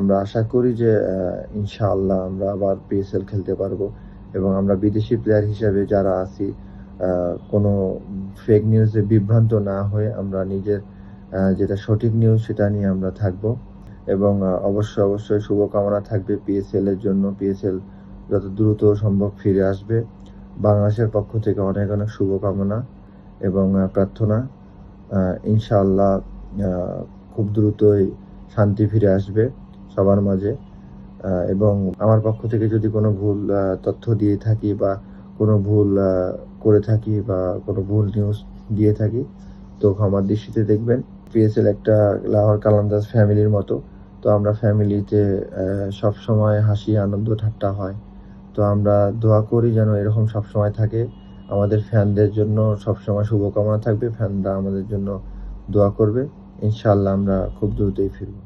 আমরা আশা করি যে ইনশাআল্লাহ আমরা আবার PSL খেলতে পারবো এবং আমরা বিদেশি প্লেয়ার হিসেবে যারা আছি কোনো ফেক নিউজে বিভ্রান্ত না হয়ে আমরা নিজের যেটা সঠিক নিউজ সেটা নিয়ে আমরা থাকবো এবং অবশ্যই শুভকামনা থাকবে PSL এর জন্য। PSL যত দ্রুত সম্ভব ফিরে আসবে। বাংলাদেশের পক্ষ থেকে অনেক শুভকামনা এবং প্রার্থনা। ইনশাআল্লাহ খুব দ্রুতই শান্তি ফিরে আসবে সবার মাঝে। এবং আমার পক্ষ থেকে যদি কোনো ভুল তথ্য দিয়ে থাকি বা কোনো ভুল করে থাকি বা কোনো ভুল নিউজ দিয়ে থাকি তো ক্ষমার দৃষ্টিতে দেখবেন। PSL একটা লাহোর কালান্দাজ ফ্যামিলির মতো। তো আমরা ফ্যামিলিতে সবসময় হাসি আনন্দ ঠাট্টা হয়। তো আমরা দোয়া করি যেন এরকম সবসময় থাকে। আমাদের ফ্যানদের জন্য সবসময় শুভকামনা থাকবে। ফ্যানরা আমাদের জন্য দোয়া করবে। ইনশাআল্লাহ আমরা খুব দ্রুতই ফিরব।